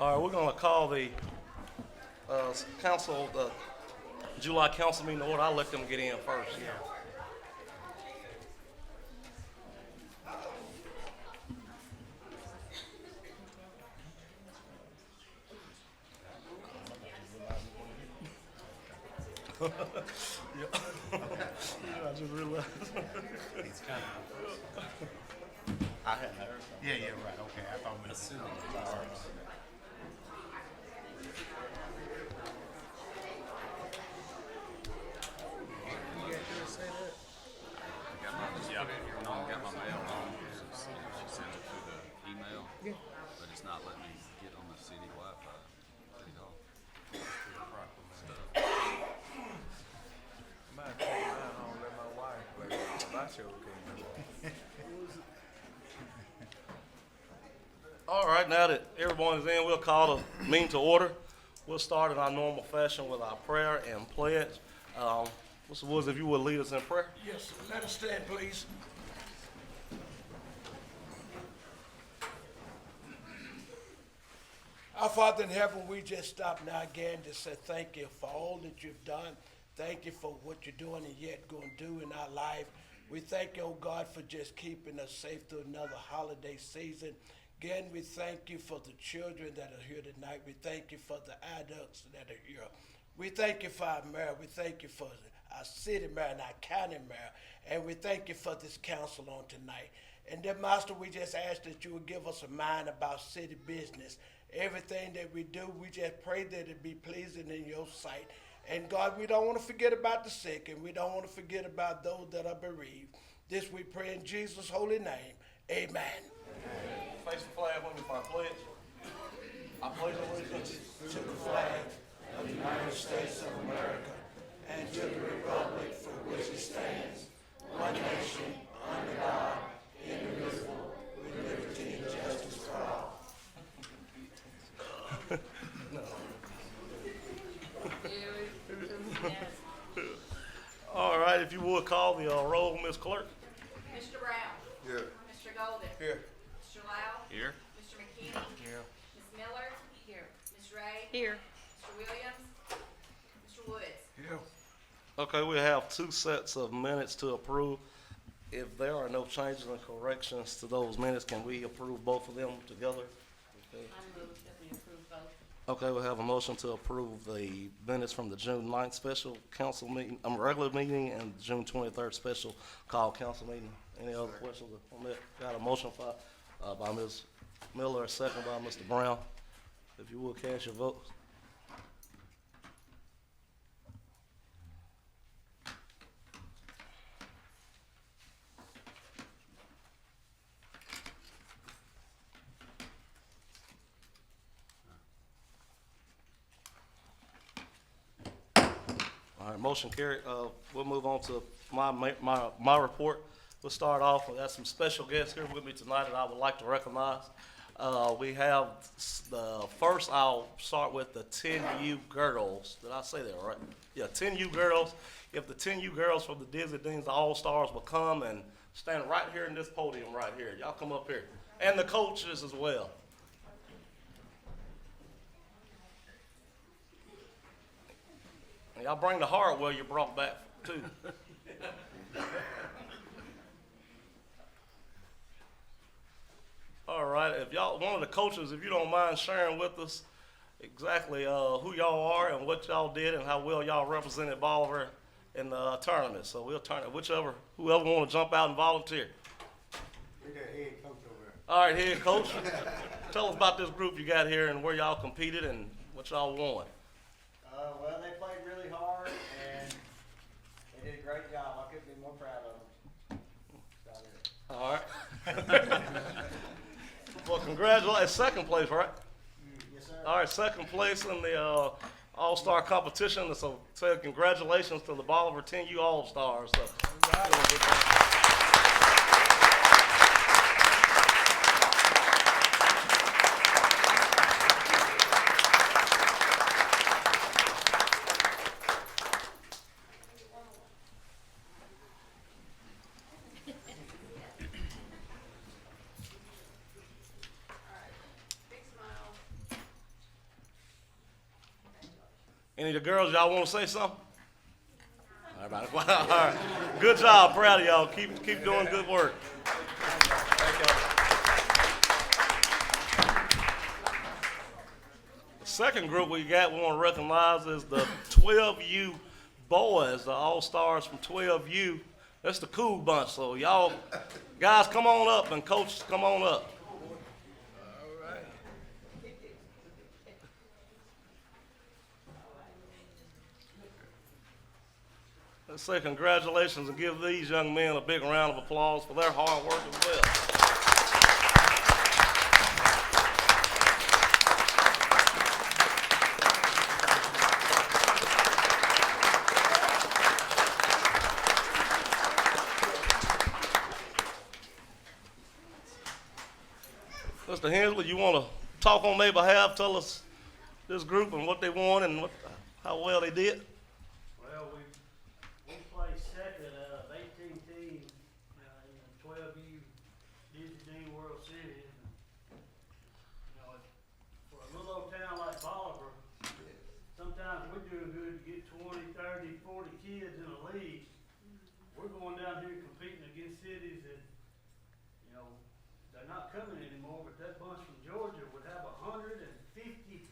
All right, we're going to call the council, the July council meeting to order. I'll let them get in first. Yeah. Yeah, I just realized. He's kind of. I hadn't heard. Yeah, right. Okay, I thought we assumed. Got my mail on. She sent it through the email, but it's not letting me get on the city Wi-Fi. City Hall. I might take mine home, let my wife play with it. My show came. All right, now that everyone is in, we'll call the meeting to order. We'll start in our normal fashion with our prayer and pledge. Mr. Woods, if you would lead us in prayer. Yes, sir. Let us stand, please. Our Father in heaven, we just stop now again to say thank you for all that you've done. Thank you for what you're doing and yet going to do in our life. We thank you, oh God, for just keeping us safe through another holiday season. Again, we thank you for the children that are here tonight. We thank you for the adults that are here. We thank you for our mayor. We thank you for our city mayor and our county mayor. And we thank you for this council on tonight. And then, Master, we just ask that you would give us a mind about city business. Everything that we do, we just pray that it be pleasing in your sight. And God, we don't want to forget about the sick, and we don't want to forget about those that are bereaved. This we pray in Jesus' holy name. Amen. Face the flag when we find pledge. I pledge allegiance To the flag of the United States of America and to the republic for which it stands, one nation, under God, indivisible, with liberty and justice for all. All right, if you would call the roll, Ms. Clerk. Mr. Brown. Here. Mr. Golden. Here. Mr. Lau. Here. Mr. McKinney. Here. Ms. Miller. Here. Ms. Ray. Here. Mr. Williams. Mr. Woods. Here. Okay, we have two sets of minutes to approve. If there are no changes and corrections to those minutes, can we approve both of them together? Okay. I move that we approve both. Okay, we have a motion to approve the minutes from the June 9th special council meeting, regular meeting, and June 23rd special call council meeting. Any other questions on that? Got a motion by Ms. Miller, a second by Mr. Brown. If you will cast your votes. All right, motion carried. We'll move on to my report. We'll start off. We got some special guests here with me tonight that I would like to recognize. We have the first. I'll start with the 10U girls. Did I say that right? Yeah, 10U girls. If the 10U girls from the Disney Deans, the All Stars, will come and stand right here in this podium right here. Y'all come up here, and the coaches as well. Y'all bring the hardware you brought back too. All right, if y'all, one of the coaches, if you don't mind sharing with us exactly who y'all are and what y'all did and how well y'all represented Bolivar in the tournament. So we'll turn it, whoever want to jump out and volunteer. We got head coach over there. All right, head coach, tell us about this group you got here and where y'all competed and what y'all won. Well, they played really hard, and they did a great job. I couldn't be more proud of them. All right. Well, congratulations. Second place, right? Yes, sir. All right, second place in the All-Star competition. So say congratulations to the Bolivar 10U All-Stars. So, Any of the girls, y'all want to say something? All right. All right. Good job. Proud of y'all. Keep doing good work. Thank y'all. The second group we want to recognize is the 12U boys, the all-stars from 12U. That's the cool bunch. So y'all guys, come on up, and coaches, come on up. Let's say congratulations and give these young men a big round of applause for their hard work as well. Mr. Hensley, you want to talk on their behalf? Tell us this group and what they won and how well they did. Well, we placed second out of 18 teams in the 12U Disney World Series. You know, for a little old town like Bolivar, sometimes we're doing good to get 20, 30, 40 kids in a league. We're going down here competing against cities that, you know, they're not coming anymore, but that bunch from Georgia would have 150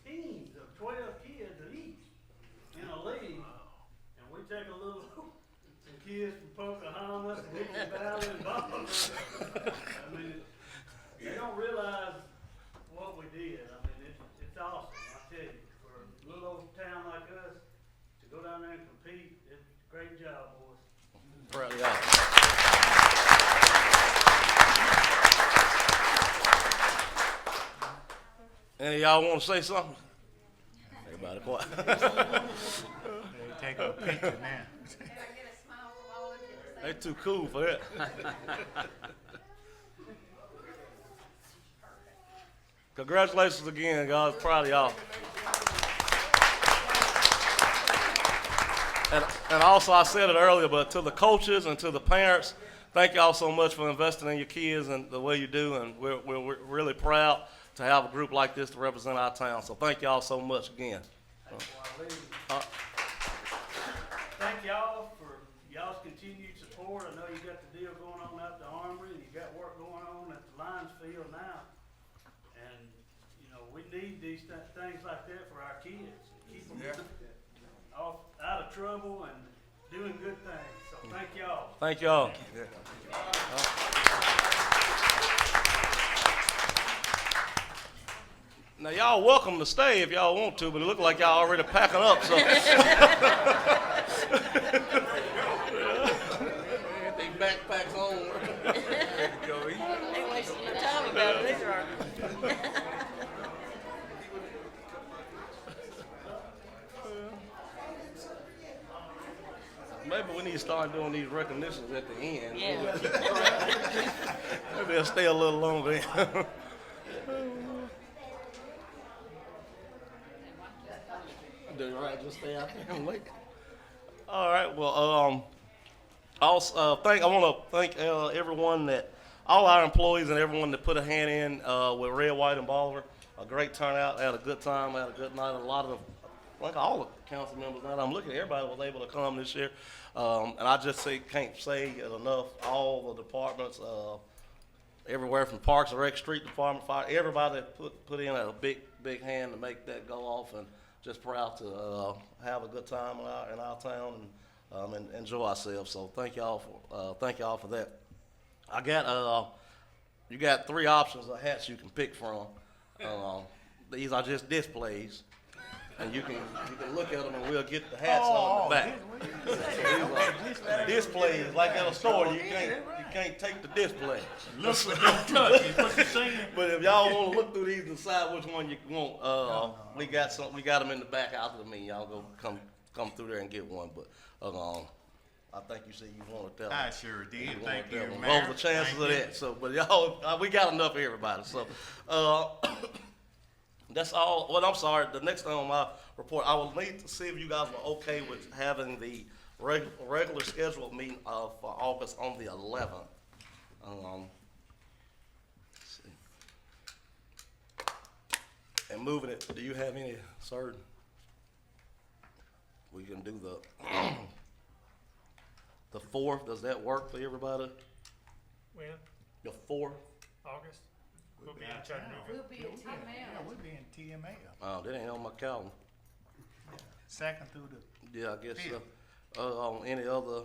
teams of 12 kids each in a league. And we take a little, some kids from Pocahontas and Dixie Valley and Bolivar. I mean, they don't realize what we did. I mean, it's awesome, I tell you. For a little old town like us to go down there and compete, it's a great job, boys. Proud of y'all. Any of y'all want to say something? Everybody quiet. Take a picture now. Can I get a smile from all of you? They too cool for that. Congratulations again, guys. Proud of y'all. And also, I said it earlier, but to the coaches and to the parents, thank y'all so much for investing in your kids and the way you do. And we're really proud to have a group like this to represent our town. So thank y'all so much again. Thank y'all for y'all's continued support. I know you got the deal going on out the Armory, and you got work going on at the Lions Field now. And, you know, we need these things like that for our kids. Keep them off, out of trouble and doing good things. So thank y'all. Thank y'all. Now, y'all welcome to stay if y'all want to, but it look like y'all already packing up, so. They backpacks on. They wasting your time about it, these are. Maybe we need to start doing these recognitions at the end. Yeah. Maybe they'll stay a little longer. Do you right? Just stay out there and wait. All right. Well, also, I want to thank everyone all our employees and everyone that put a hand in with Red, White, and Bolivar. A great turnout. Had a good time. Had a good night. A lot of, like all the council members. Now I'm looking, everybody was able to come this year, and I just can't say it enough. All the departments, everywhere from Parks and Rec, Street Department, Fire, everybody put in a big hand to make that go off, and just proud to have a good time in our town and enjoy ourselves. So thank y'all for that. I got you got 3 options of hats you can pick from. These are just displays, and you can look at them and we'll get the hats on the back. These are displays like at a store. You can't take the display. Looks like don't touch it. What you saying? But if y'all want to look through these and decide which one you want, we got them in the back after the meeting. Y'all go come through there and get one. But I think you said you wanted that one. I sure did. Thank you, What Mayor. was the chances Thank of you. that? So, but y'all, we got enough for everybody. So, that's all. Well, I'm sorry. The next thing on my report, I will need to see if you guys were okay with having the regular scheduled meeting for August on the 11th. Let's see. And moving it. Do you have any certain? We can do the 4th. Does that work for everybody? When? The 4th? August? We'll be out in of town. town. We'll be at Yeah, TML. we'll be in TML. Oh, that ain't on my calendar. Second through the, Yeah, I guess so. Any other,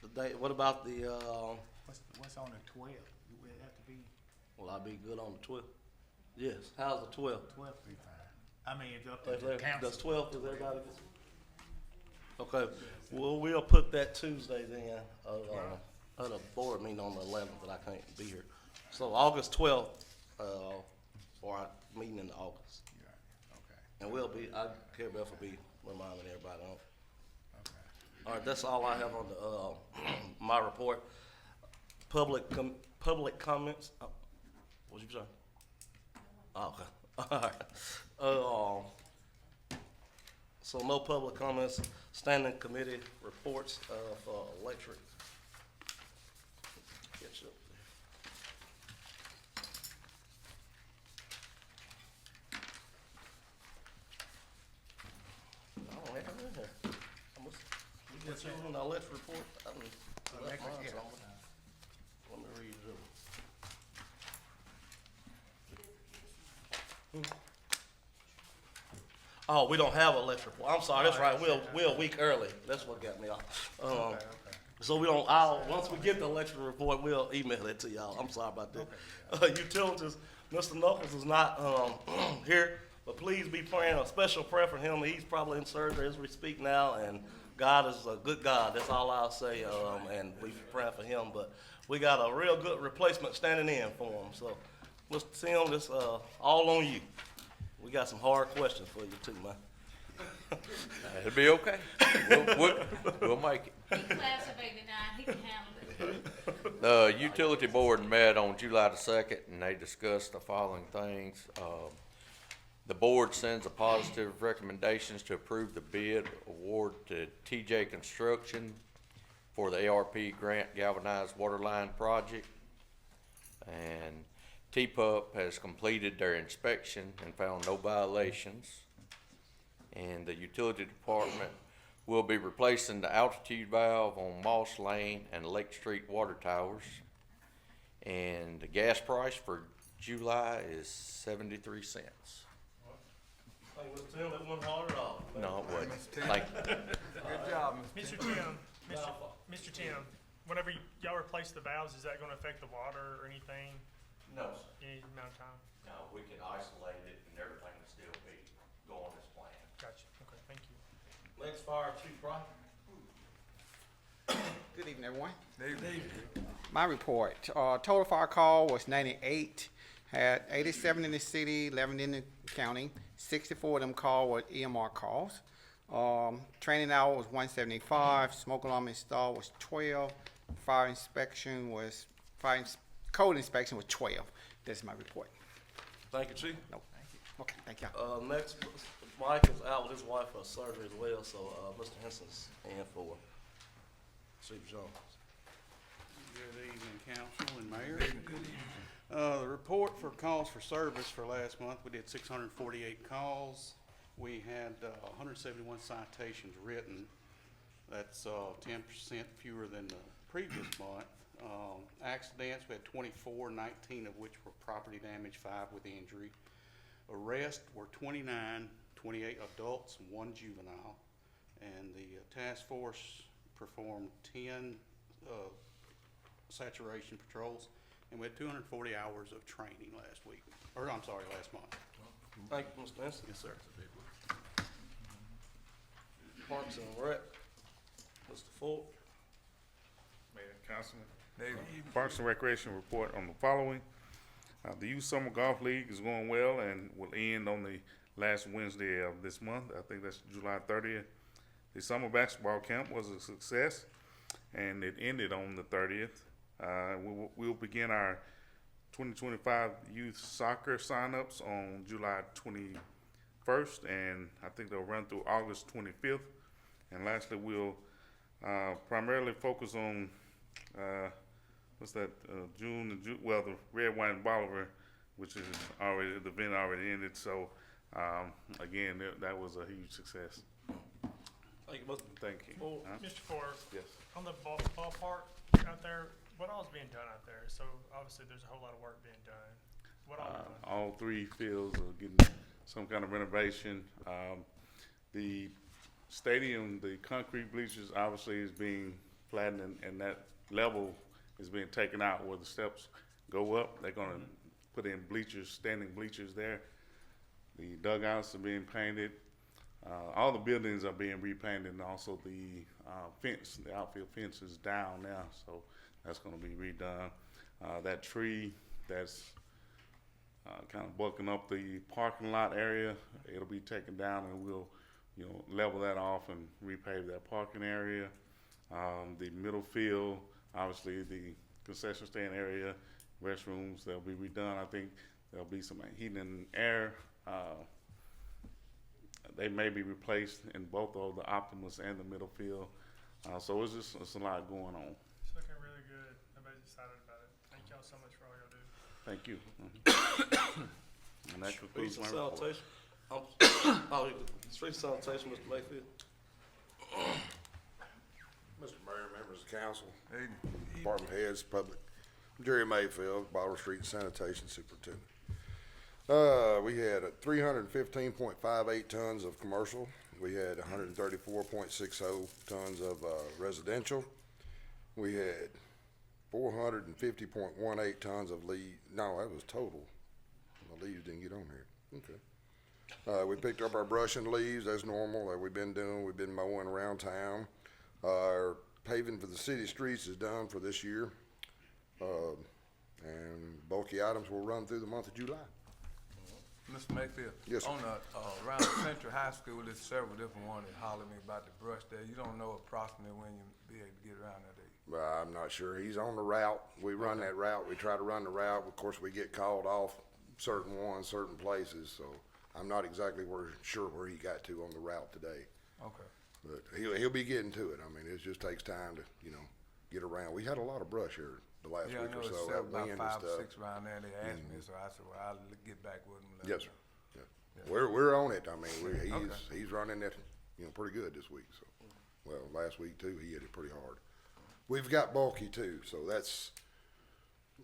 the day, what about the, what's on the 12th? Will it have to be will I be good on the 12th? Yes, how's the 12th? 12th be fine? I mean, it's up to the council. Does 12th, is everybody good? Okay, well, we'll put that Tuesday then, at a board meeting on the 11th, but I can't be here. So August 12th, for our meeting in August. Yeah, okay, And we'll be, Care Bear will be reminding everybody on. okay. All right, that's all I have on the, my report. Public comments. What'd you say? Oh, okay. All right. So no public comments. Standing committee reports for electric. Catch up there. I don't have it in here. We got you on the electric report. I left Electric, mine yeah. somewhere. Let me read it. Oh, we don't have an electric report. I'm sorry, that's right. We're a week early. That's what got me off. Okay. So we don't, once we get the election report, we'll email it to y'all. I'm sorry about that. Utilities, Mr. Knuckles is not, here, but please be praying, a special prayer for him. He's probably in surgery as we speak now, and God is a good God. That's all I'll say, and we praying for him. But we got a real good replacement standing in for him. So, Mr. Tim, this, all on you. We got some hard questions for you too, man. It'll be okay. We'll make it. He class of '89, he can handle it. The utility board met on July the 2nd, and they discussed the following things. The board sends a positive recommendations to approve the bid award to TJ Construction for the ARP grant galvanized water line project. And T-PUP has completed their inspection and found no violations. And the utility department will be replacing the altitude valve on Moss Lane and Lake Street water towers. And the gas price for July is 73 cents. Hey, Mr. Tim, that wasn't hard at all. No, it wasn't. Like, Good job, Mr. Tim, Mr. Tim, whenever y'all replace the valves, is that gonna affect the water or anything, no, sir. any amount of time? No, we can isolate it and everything will still be going as planned. Gotcha, okay, thank you. Next, Fire Chief Brian. Good evening, everyone. My report, total fire call was 98, had 87 in the city, 11 in the county. 64 of them call were EMR calls. Training hour was 175, smoke alarm install was 12, fire code inspection was 12. That's my report. Thank you, Chief. No, thank you. Okay, thank y'all. Next, Mike is out with his wife for surgery as well, so, Mr. Henson's in for Chief Jones. Good evening, council and mayor. The report for calls for service for last month, we did 648 calls. We had 171 citations written. That's 10% fewer than the previous month. Accidents, we had 24, 19 of which were property damage, 5 with injury. Arrests were 29, 28 adults, and 1 juvenile. And the task force performed 10 saturation patrols, and we had 240 hours of training last month. Thank you, Mr. Henson. Yes, sir. Parks and Rec, Mr. Ford. Mayor, Councilman. Parks and Recreation report on the following. The Youth Summer Golf League is going well and will end on the last Wednesday of this month. I think that's July 30th. The summer basketball camp was a success, and it ended on the 30th. We'll begin our 2025 youth soccer signups on July 21st, and I think they'll run through August 25th. And lastly, we'll primarily focus on the Red, White, and Bolivar, which is already, the event already ended. So Again, that was a huge success. Thank you, Mr. Thank you. Well, Huh? Mr. Forrest, Yes. on the ballpark out there, what all is being done out there? So obviously there's a whole lot of work being done. What all is done? All three fields are getting some kind of renovation. The stadium, the concrete bleachers obviously is being flattened and that level is being taken out where the steps go up. They're gonna put in bleachers, standing bleachers there. The dugouts are being painted. All the buildings are being repainted, and also the fence, the outfield fence is down now, so that's gonna be redone. That tree that's kind of bulking up the parking lot area, it'll be taken down, and we'll, level that off and repave that parking area. The middle field, obviously the concession stand area, restrooms, they'll be redone. I think there'll be some heating and air. They may be replaced in both of the Optimus and the middle field. So it's a lot going on. It's looking really good. Everybody's excited about it. Thank y'all so much for all y'all do. Thank you. And that concludes Streets my and report. sanitation. Streets and sanitation, Mr. Mayfield. Mr. Mayor, members of council, department heads, public, Jerry Mayfield, Bolivar Street Sanitation Superintendent. We had 315.58 tons of commercial. We had 134.60 tons of residential. We had 450.18 tons of leaves. No, that was total. The leaves didn't get on here. Okay. We picked up our brush and leaves as normal, that we've been doing. We've been mowing around town. Our paving for the city streets is done for this year. And bulky items will run through the month of July. Mr. Mayfield? Yes, sir. On the, around Central High School, there's several different ones that holler at me about the brush there. You don't know approximately when you'll be able to get around there, do you? I'm not sure. He's on the route. We run that route. We try to run the route. Of course, we get called off certain ones, certain places, so I'm not exactly sure where he got to on the route today. Okay. But he'll be getting to it. I mean, it just takes time to, get around. We had a lot of brush here the last Yeah, I week know or it's so. about That wind and 5 or stuff. 6 around there. They asked me, so I said, well, I'll get back with them. Yes, sir. Yeah. We're on it. I mean, he's running it, pretty good this week. So, well, last week too, he hit it pretty hard. We've got bulky too, so that's,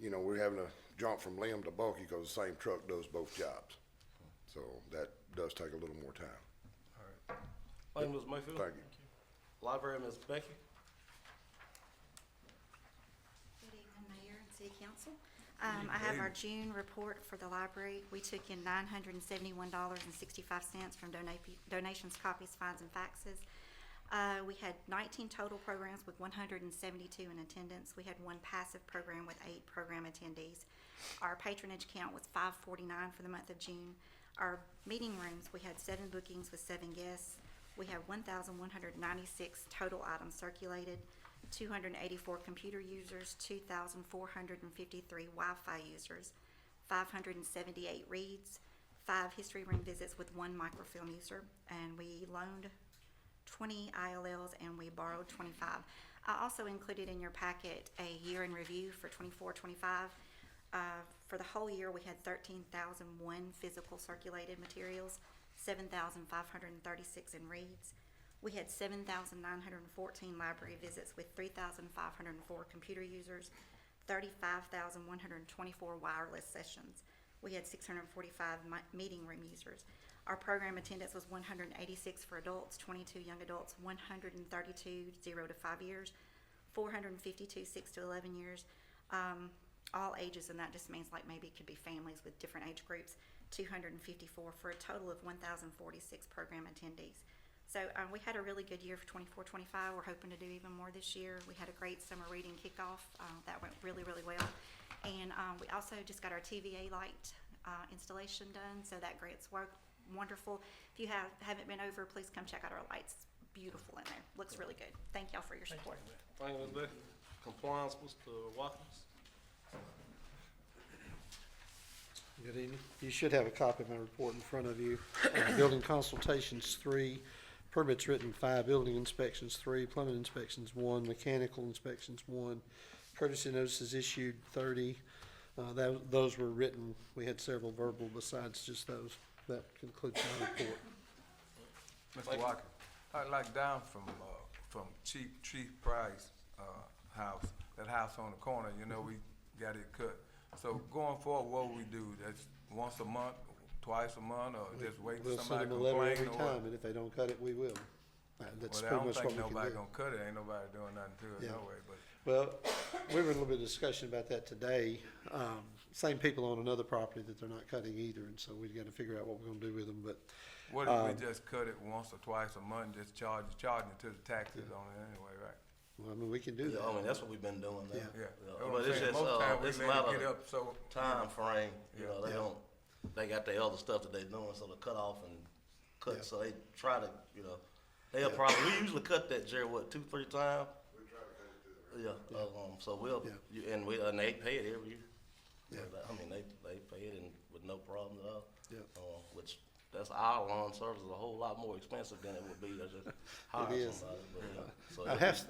we're having to jump from limb to bulky because the same truck does both jobs. So that does take a little more time. Thank you, Mr. Mayfield. Thank you. Library, Ms. Becky. Good evening, Mayor and City Council. I have our June report for the library. We took in $971.65 from donations, copies, fines, and faxes. We had 19 total programs with 172 in attendance. We had 1 passive program with 8 program attendees. Our patronage count was 549 for the month of June. Our meeting rooms, we had 7 bookings with 7 guests. We have 1,196 total items circulated, 284 computer users, 2,453 Wi-Fi users, 578 reads, 5 history room visits with 1 microfilm user, and we loaned 20 ILLs and we borrowed 25. I also included in your packet a year in review for 24-25. For the whole year, we had 13,001 physical circulated materials, 7,536 in reads. We had 7,914 library visits with 3,504 computer users, 35,124 wireless sessions. We had 645 meeting room users. Our program attendance was 186 for adults, 22 young adults, 132 0 to 5 years, 452 6 to 11 years, all ages, and that just means like maybe it could be families with different age groups, 254 for a total of 1,046 program attendees. So we had a really good year for 24-25. We're hoping to do even more this year. We had a great summer reading kickoff. That went really, really well. And we also just got our TVA light installation done, so that grant's wonderful. If you haven't been over, please come check out our lights. Beautiful in there. Looks really good. Thank y'all for your support. Thank you, Ms. Becky. Compliance, Mr. Watkins. Good evening. You should have a copy of my report in front of you. Building consultations 3, permits written 5, building inspections 3, plumbing inspections 1, mechanical inspections 1, courtesy notices issued 30. Those were written. We had several verbal besides just those. that concludes my report. Mr. Walker, I'd like down from Chief Price, house, that house on the corner, you know, we got it cut. So going forward, what will we do? That's once a month, twice a month, or just wait till We'll somebody send them a letter complain every or time, what? and if they don't cut it, we will. That's Well, I pretty don't much what think we can nobody do. gonna cut it, ain't nobody doing nothing to it Yeah. no way, but. Well, we were in a little bit of discussion about that today. Same people on another property that they're not cutting either, and so we've got to figure out what we're gonna do with them, but. What if we just cut it once or twice a month, just charging to the taxes on it anyway, right? Well, I mean, we can do Yeah, that. I mean, that's what we've been doing now. Yeah. Yeah. Yeah, That's what but I'm it's saying. just, Most time we it's a let it matter get of up, so. time frame, you know, Yeah. they got their other stuff that they doing, so they cut off and cut, Yeah. so they try to, you know, they'll probably, we usually cut that, Jerry, what, 2-3 times? We try to cut it to the. Yeah, so we'll, Yeah. and they pay it every year. Yeah. I mean, they pay it and with no problem at all. Yeah. Which, that's our lawn service is a whole lot more expensive than it would be to just hire is. somebody, but, yeah. So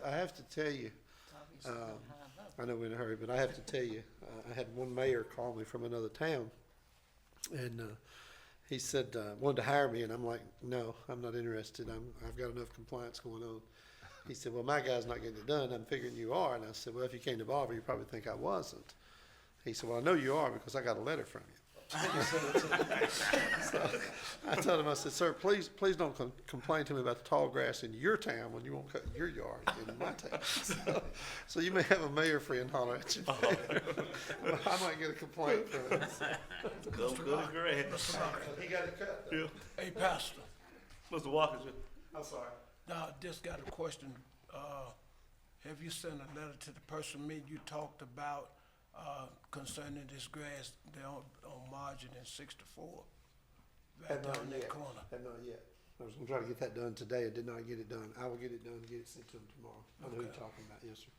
I have to tell you, I know we're in a hurry, but I have to tell you, I had one mayor call me from another town, and he said, wanted to hire me, and I'm like, no, I'm not interested. I've got enough compliance going on. He said, well, my guy's not getting it done. I'm figuring you are. And I said, well, if you came to Bolivar, you probably think I wasn't. He said, well, I know you are because I got a letter from you. So I told him, I said, sir, please don't complain to me about the tall grass in your town when you won't cut your yard in my town. So you may have a mayor friend holler at you. I might get a complaint from him. Come good and great. He got it cut, though. Yeah. Hey, Pastor, Mr. Walker, I'm sorry. now, I just got a question. Have you sent a letter to the person me you talked about, concerning this grass there on Margin and 64? Right Have not down that yet. corner. Have not yet. I was gonna try to get that done today. I did not get it done. I will get it done and get it sent to him tomorrow. I know who you're talking about, yes, sir.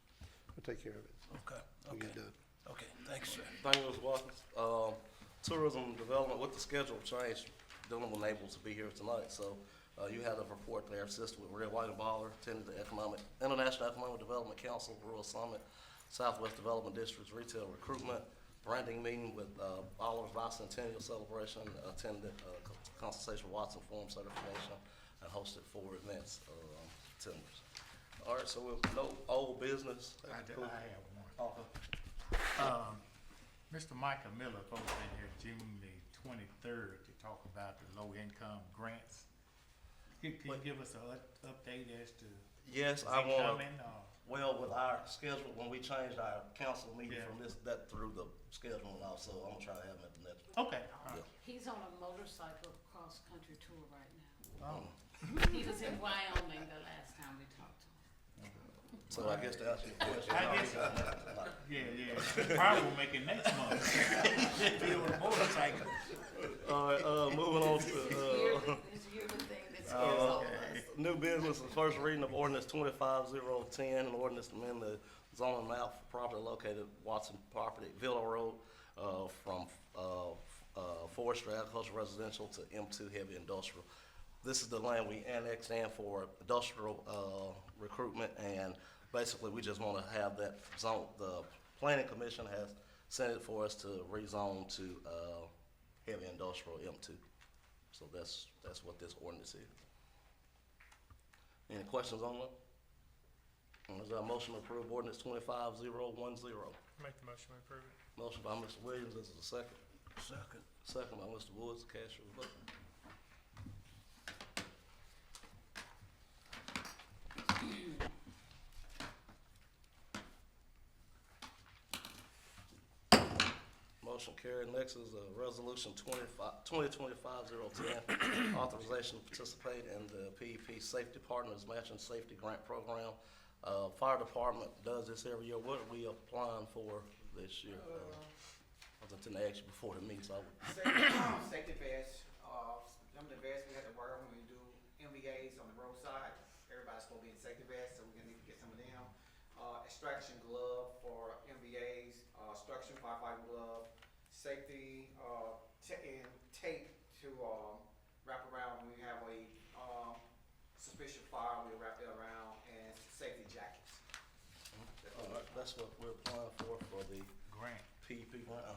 I'll take care of it. Okay, We'll get okay, it done. okay, thanks, sir. Thank you, Mr. Watkins. Tourism development with the schedule change, Dylan was able to be here tonight, so, you had a report there, assisted with Red, White, and Baller, attended the International Economic Development Council, Rural Summit, Southwest Development District's retail recruitment, branding meeting with, Baller's bicentennial celebration, attended, Consultation Watson Forum certification, and hosted 4 events, attenders. All right, so we'll, no old business. I have one. Mr. Michael Miller supposed to be here June the 23rd to talk about the low-income grants. Can you give us an update as to? Yes, is I he want, coming, or? well, with our schedule, when we changed our council meeting Yeah. from that through the schedule and all, so I'm gonna try to have him at the next. Okay, all right. He's on a motorcycle cross-country tour right now. Oh. He was in Wyoming the last time we talked to him. So I guess to answer your question. I guess, yeah, probably will make it next month. Be on a motorcycle. All right, moving on to, This yearly thing that scares all of us. new business, the first reading of ordinance 25010, an ordinance to amend the zoning map for property located Watson property, Villa Road, from, forestry, agricultural, residential to M2 heavy industrial. This is the land we annexed in for industrial, recruitment, and basically, we just wanna have that zone, the planning commission has sent it for us to rezone to, heavy industrial M2. So that's what this ordinance is. Any questions on that? Is there a motion to approve ordinance 25010? Make the motion to approve it. Motion by Mr. Williams, this is a second. Second. Second by Mr. Woods, cast your vote. Motion carried. Next is resolution 2025-010, authorization to participate in the PEP Safety Partners Matching Safety Grant Program. Fire Department does this every year. What are we applying for this year? I was going to ask you before the meeting, so I would. Safety vests, some of the vests we have to wear when we do MVAs on the roadside. Everybody's supposed to be in safety vests, so we're gonna need to get some of them. Extraction glove for MVAs, extraction firefighting glove, safety, and tape to, wrap around when we have a, suspicious fire, we wrap it around, and safety jackets. That's what we're applying for the Grant. PEP grant.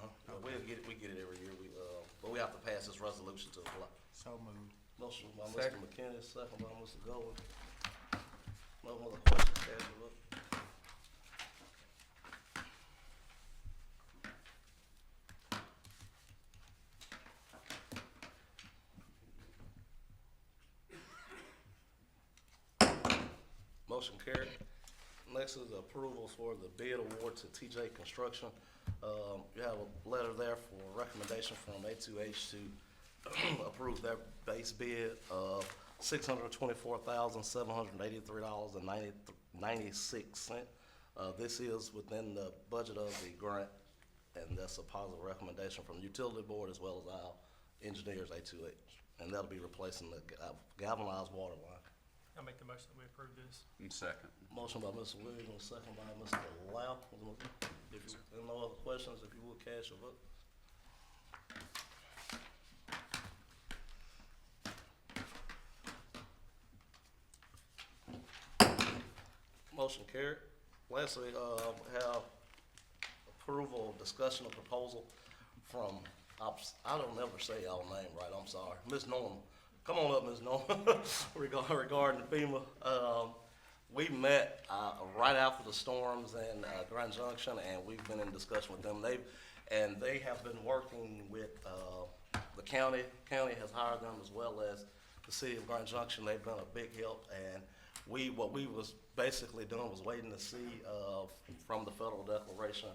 We get it every year. But we have to pass this resolution to apply. So moved. Motion by Mr. Second. McKinney, second by Mr. Gold. No other questions, cast your vote. Motion carried. Next is the approvals for the bid award to TJ Construction. You have a letter there for recommendation from A2H to approve their base bid of $624,783.96. This is within the budget of the grant, and that's a positive recommendation from the utility board as well as our engineers, A2H. And that'll be replacing the galvanized water line. I'll make the motion that we approve this. And second. Motion by Mr. Williams, second by Mr. Lau. If you, no other questions, if you would cast your vote. Motion carried. Lastly, have approval of discussion of proposal from, I don't never say y'all name right, I'm sorry, Ms. Norma. Come on up, Ms. Norma, regarding FEMA. We met, right after the storms in, Grand Junction, and we've been in discussion with them. They have been working with, the county. County has hired them as well as the city of Grand Junction. They've been a big help, and what we was basically doing was waiting to see, from the federal declaration,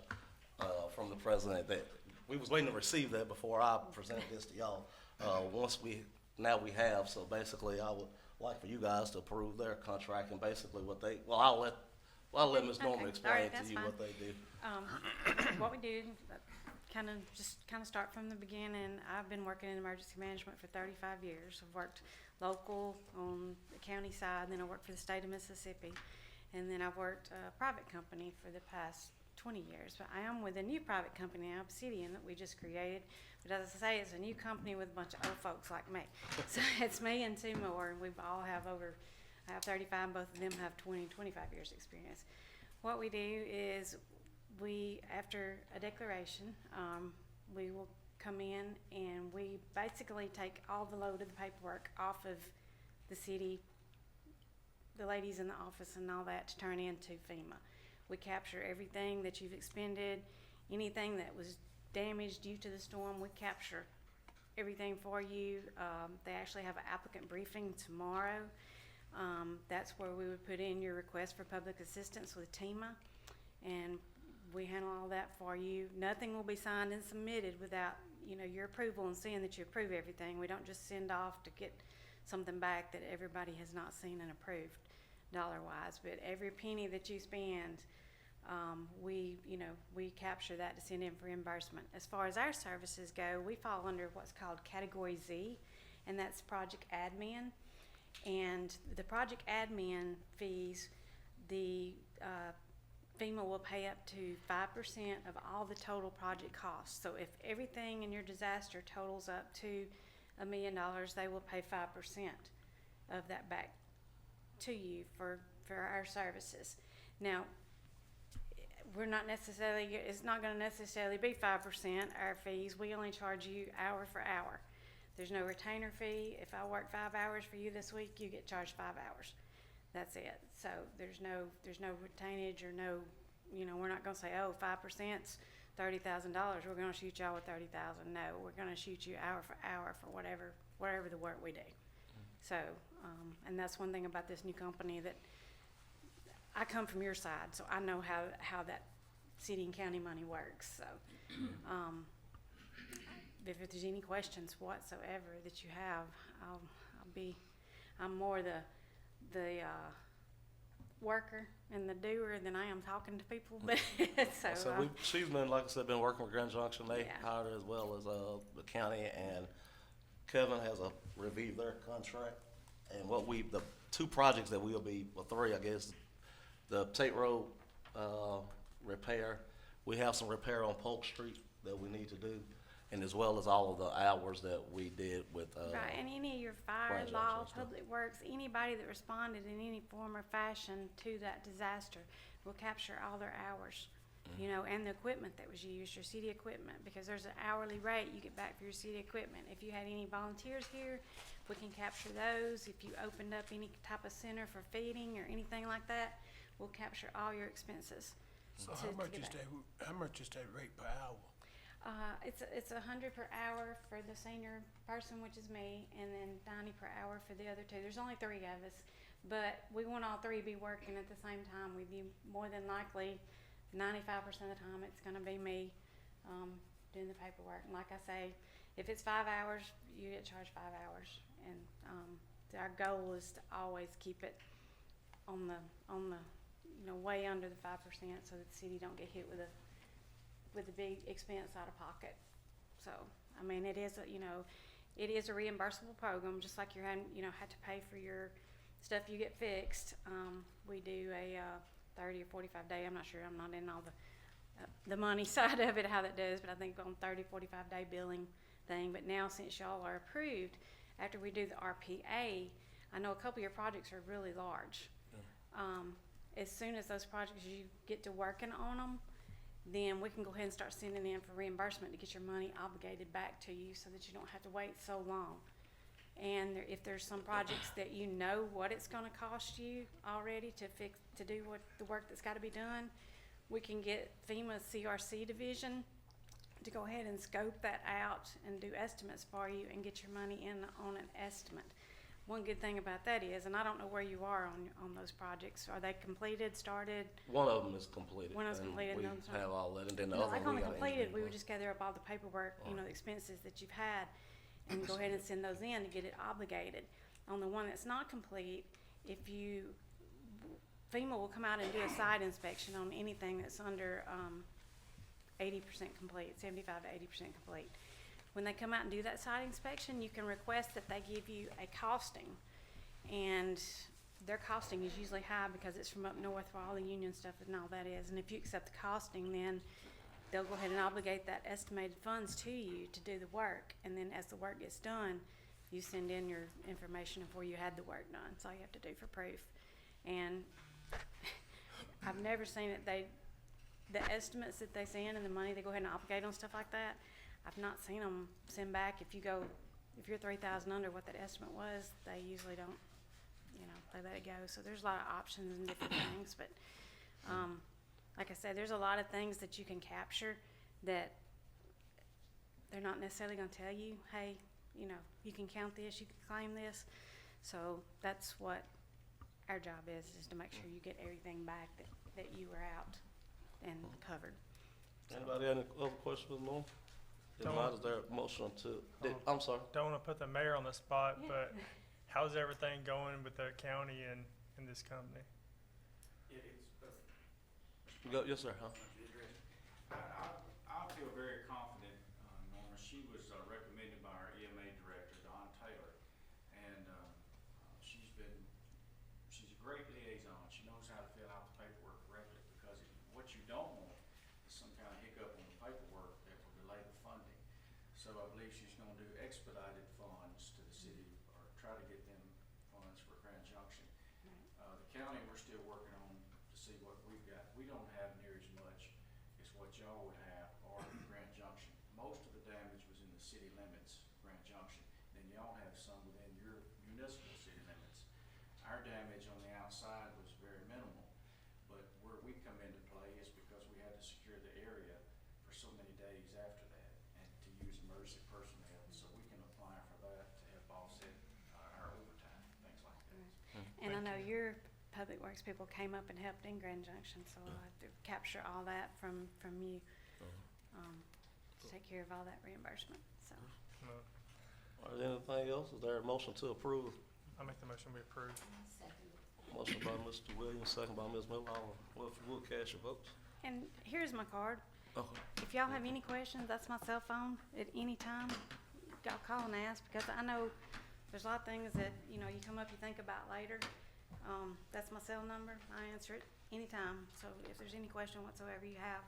from the president, that we was waiting to receive that before I present this to y'all. Now we have, so basically I would like for you guys to approve their contract and basically I'll let Ms. Norman Okay. explain Alright, to that's you fine. what they do. What we do, kind of start from the beginning. I've been working in emergency management for 35 years. I've worked local on the county side, then I worked for the state of Mississippi, and then I've worked a private company for the past 20 years. But I am with a new private company, Obsidian, that we just created. But as I say, it's a new company with a bunch of old folks like me. So it's me and two more, and we all have I have 35, and both of them have 20, 25 years experience. What we do is after a declaration, we will come in and we basically take all the load of the paperwork off of the city, the ladies in the office and all that, to turn into FEMA. We capture everything that you've expended, anything that was damaged due to the storm, we capture everything for you. They actually have an applicant briefing tomorrow. That's where we would put in your request for public assistance with TEMA, and we handle all that for you. Nothing will be signed and submitted without, your approval and seeing that you approve everything. We don't just send off to get something back that everybody has not seen and approved dollar-wise, but every penny that you spend, we capture that to send in for reimbursement. As far as our services go, we fall under what's called Category Z, and that's project admin. And the project admin fees, the FEMA will pay up to 5% of all the total project costs. So if everything in your disaster totals up to $1 million, they will pay 5% of that back to you for our services. Now, it's not going to necessarily be 5% our fees. We only charge you hour for hour. There's no retainer fee. If I work 5 hours for you this week, you get charged 5 hours. That's it. So there's no retainage or no, we're not going to say, 5%'s $30,000. We're going to shoot y'all with $30,000. No, we're going to shoot you hour for hour for whatever the work we do. So, and that's one thing about this new company, that I come from your side, so I know how that city and county money works. So, if there's any questions whatsoever that you have, I'm more the worker and the doer than I am talking to people. But She's been, like I said, been working with Grand Junction. They Yeah. hired her as well as the county, and Kevin has reviewed their contract. And the two projects that we'll be, well, three, I guess, the Tate Road repair. We have some repair on Polk Street that we need to do, and as well as all of the hours that we did with right, and any of your fire, Grand law, Junction stuff. public works, anybody that responded in any form or fashion to that disaster, will capture all their hours you know, and the equipment that was used, your city equipment, because there's an hourly rate you get back for your city equipment. If you had any volunteers here, we can capture those. If you opened up any type of center for feeding or anything like that, we'll capture all your expenses. So to- how to much get is back. how much is that rate per hour? It's $100 per hour for the senior person, which is me, and then 90 per hour for the other two. There's only 3 of us, but we want all 3 to be working at the same time with you. More than likely, 95% of the time, it's gonna be me, doing the paperwork. And like I say, if it's 5 hours, you get charged 5 hours. And, our goal is to always keep it on the, you know, way under the 5% so that the city don't get hit with a big expense out of pocket. So, I mean, it is it is a reimbursable program, just like you're having, had to pay for your stuff you get fixed. We do a 30 or 45 day, I'm not sure, I'm not in all the money side of it, how that does, but I think on 30, 45 day billing thing. But now, since y'all are approved, after we do the RPA, I know a couple of your projects are really large. As soon as those projects, you get to working on them, then we can go ahead and start sending in for reimbursement to get your money obligated back to you so that you don't have to wait so long. And if there's some projects that you know what it's gonna cost you already to do what the work that's gotta be done, we can get FEMA's CRC division to go ahead and scope that out and do estimates for you and get your money in on an estimate. One good thing about that is, and I don't know where you are on those projects, are they completed, started? One of them is completed. One of them's completed, We and the other's have all that, and then the No, other like one on we the got completed, we engineering would just gather up all the paperwork, the expenses that you've had, and go ahead and send those in to get it obligated. On the one that's not complete, FEMA will come out and do a site inspection on anything that's under 80% complete, 75 to 80% complete. When they come out and do that site inspection, you can request that they give you a costing. And their costing is usually high because it's from up north where all the union stuff and all that is. And if you accept the costing, then they'll go ahead and obligate that estimated funds to you to do the work. And then as the work gets done, you send in your information of where you had the work done. That's all you have to do for proof. And I've never seen it, the estimates that they send and the money they go ahead and obligate on stuff like that, I've not seen them send back. If you're 3,000 under what that estimate was, they usually don't, they let it go. So there's a lot of options and different things, but, like I said, there's a lot of things that you can capture that they're not necessarily gonna tell you, hey, you can count this, you can claim this. So that's what our job is to make sure you get everything back that you were out and covered. Anybody have any other questions for Norm? If not, is there a motion I'm sorry. Don't wanna put the mayor on the spot, but how's everything going with the county and this company? Yes, sir, huh? I feel very confident, Norma. She was recommended by our EMA director, Don Taylor, and she's a great liaison. She knows how to fill out the paperwork correctly, because what you don't want is some kind of hiccup on the paperwork that will delay the funding. So I believe she's gonna do expedited funds to the city, or try to get them funds for Grand Junction. The county, we're still working on to see what we've got. We don't have near as much as what y'all would have, or Grand Junction. Most of the damage was in the city limits, Grand Junction. Then y'all have some within your municipal city limits. Our damage on the outside was very minimal, but where we come into play is because we had to secure the area for so many days after that, and to use emergency personnel, so we can apply for that to help offset our overtime, things like that. And I know your public works people came up and helped in Grand Junction, so I'll have to capture all that from you, to take care of all that reimbursement, so. Is there anything else? Is there a motion to approve? I make the motion we approve. Motion by Mr. Williams, second by Ms. Miller. We'll cast your votes. And here's my card. Okay. If y'all have any questions, that's my cell phone at any time. Y'all call and ask, because I know there's a lot of things that, you come up, you think about later. That's my cell number. I answer it anytime. So if there's any question whatsoever you have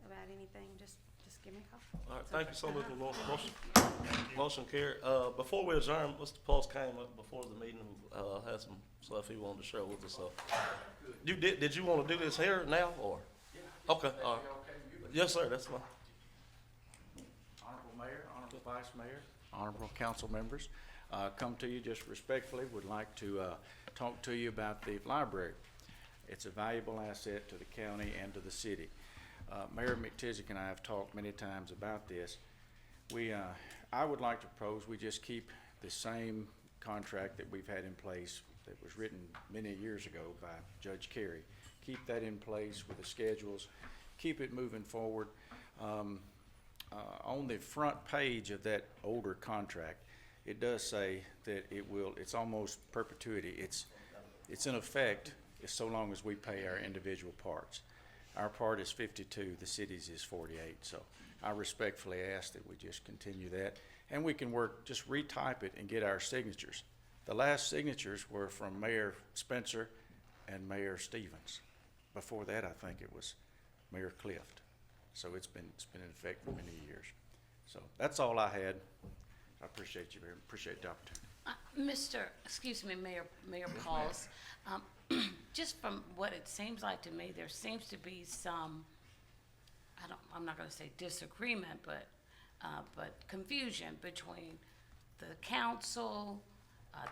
about anything, just give me a call. All right, thank you so much, Ms. Motion. Motion carried. Before we adjourn, Mr. Pulse came up before the meeting, had some stuff he wanted to share with us, so. Did you wanna do this here now, or? Okay, all right. Yes, sir, that's fine. Honorable Mayor, Honorable Vice Mayor, Honorable Council members, come to you just respectfully, would like to talk to you about the library. It's a valuable asset to the county and to the city. Mayor McTizick and I have talked many times about this. I would like to propose we just keep the same contract that we've had in place that was written many years ago by Judge Carey. Keep that in place with the schedules, keep it moving forward. On the front page of that older contract, it does say that it's almost perpetuity. It's in effect, it's so long as we pay our individual parts. Our part is 52, the city's is 48, so I respectfully ask that we just continue that. And we can just retype it and get our signatures. The last signatures were from Mayor Spencer and Mayor Stevens. Before that, I think it was Mayor Clift. So it's been in effect for many years. So that's all I had. I appreciate the opportunity. Excuse me, Mayor Pauls, just from what it seems like to me, there seems to be some, I'm not gonna say disagreement, but confusion between the council,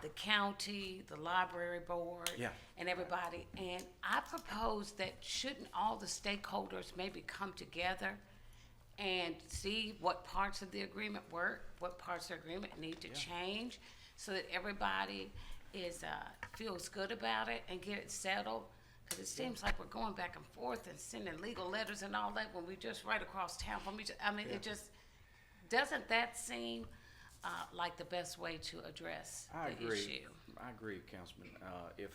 the county, the library board, Yeah. and everybody. And I propose that shouldn't all the stakeholders maybe come together and see what parts of the agreement work, what parts of the agreement need to change, so that everybody feels good about it and get it settled? Because it seems like we're going back and forth and sending legal letters and all that when we just right across town from each other. I mean, it just, doesn't that seem like the best way to address the issue? I agree, Councilman. If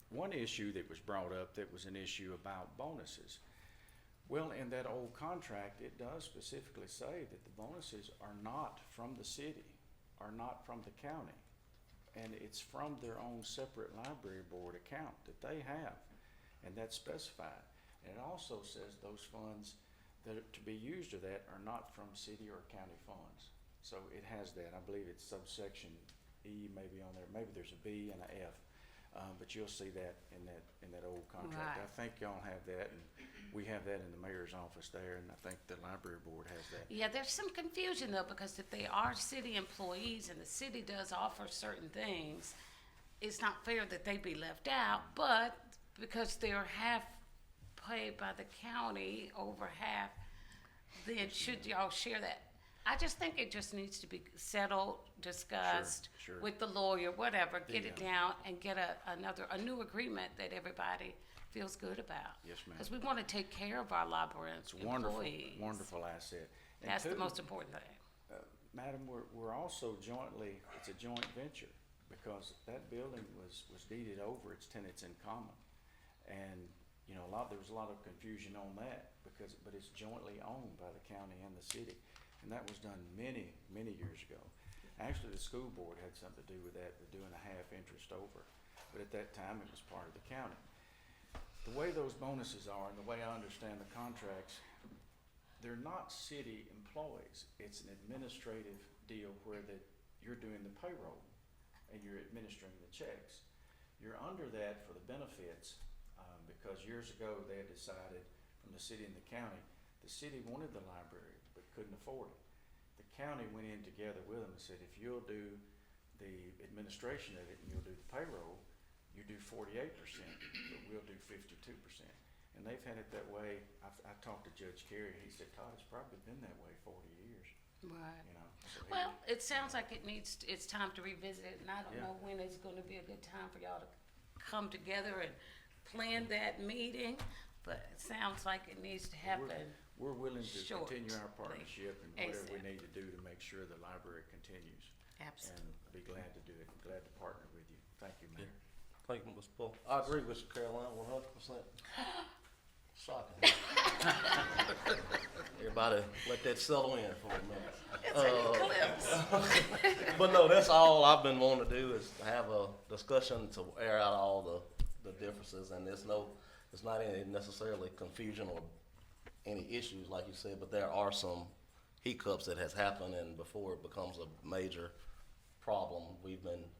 one issue that was brought up, that was an issue about bonuses. Well, in that old contract, it does specifically say that the bonuses are not from the city, are not from the county. And it's from their own separate library board account that they have, and that's specified. And it also says those funds that are to be used to that are not from city or county funds. So it has that. I believe it's subsection E maybe on there. Maybe there's a B and a F, but you'll see that in that old contract. Right. I think y'all have that, and we have that in the mayor's office there, and I think the library board has that. Yeah, there's some confusion though, because if they are city employees and the city does offer certain things, it's not fair that they be left out, but because they're half paid by the county, over half, then should y'all share that? I just think it just needs to be settled, discussed Sure. with the lawyer, whatever, get it down and get a new agreement that everybody feels good about. Yes, ma'am. Because we want to take care of our library It's a wonderful, employees. wonderful asset. And That's the two, most important thing. Madam, we're also jointly, it's a joint venture, because that building was deeded over its tenants in common. And, you know, there was a lot of confusion on that, but it's jointly owned by the county and the city. And that was done many, many years ago. Actually, the school board had something to do with that, with doing a half interest over. But at that time, it was part of the county. The way those bonuses are, and the way I understand the contracts, they're not city employees. It's an administrative deal where you're doing the payroll and you're administering the checks. You're under that for the benefits, because years ago they had decided from the city and the county, the city wanted the library but couldn't afford it. The county went in together with them and said, if you'll do the administration of it and you'll do the payroll, you do 48%, but we'll do 52%. And they've had it that way. I talked to Judge Carey. He said, Todd, it's probably been that way 40 years. Right. You know. Well, it sounds like it's time to revisit it, and I don't know when it's gonna be a good time for y'all to come together and plan that meeting, but it sounds like it needs to happen. We're willing to continue our shortly. partnership and whatever we ASAP. need to do to make sure the library continues. Absolutely. And be glad to do it. Glad to partner with you. Thank you, Mayor. Thank you, Mr. Paul. I agree with Caroline 100%. Shocking. Everybody let that settle in for a minute. It's in clips. But no, that's all I've been wanting to do is have a discussion to air out all the differences, and it's not any necessarily confusion or any issues like you said, but there are some hiccups that has happened, and before it becomes a major problem,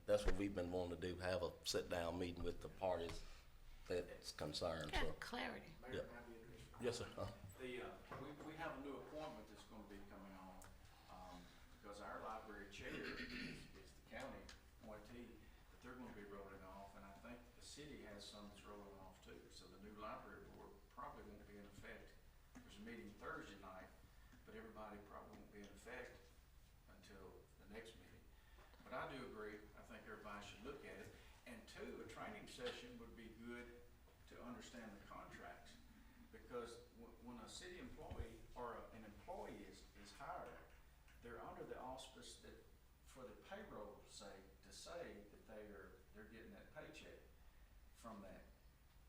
that's what we've been wanting to do, have a sit down meeting with the parties that's concerned. Got So clarity. yeah. Yes, sir. We have a new appointment that's gonna be coming on, because our library chair is the county appointee, but they're gonna be rolling off, and I think the city has some that's rolling off too, so the new library board probably won't be in effect. There's a meeting Thursday night, but everybody probably won't be in effect until the next meeting. But I do agree, I think everybody should look at it, and two, a training session would be good to understand the contracts. Because when a city employee or an employee is hired, they're under the auspice that, for the payroll sake, to say that they're getting that paycheck from that.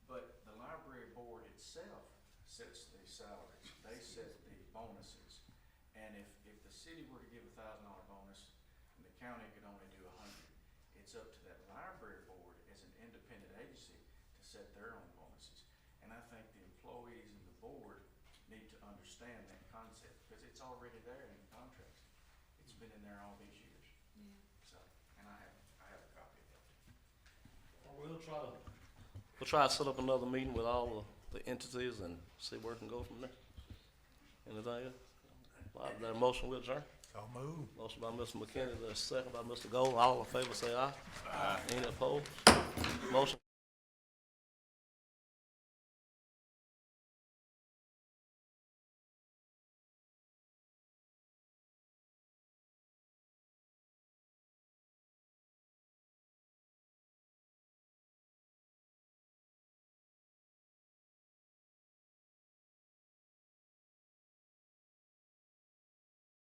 But the library board itself sets the salaries, they set the bonuses. And if the city were to give $1,000 bonus and the county could only do 100, it's up to that library board as an independent agency to set their own bonuses. And I think the employees and the board need to understand that concept, because it's already there in the contracts. It's been in there all these years. Yeah. So, and I have a copy of that. We'll try to set up another meeting with all the entities and see where it can go from there. Anything else? All right, that a motion with adjourn? So move. Motion by Mr. McKinney, the second by Mr. Gold. All in favor say aye. Aye. Any opposed? Motion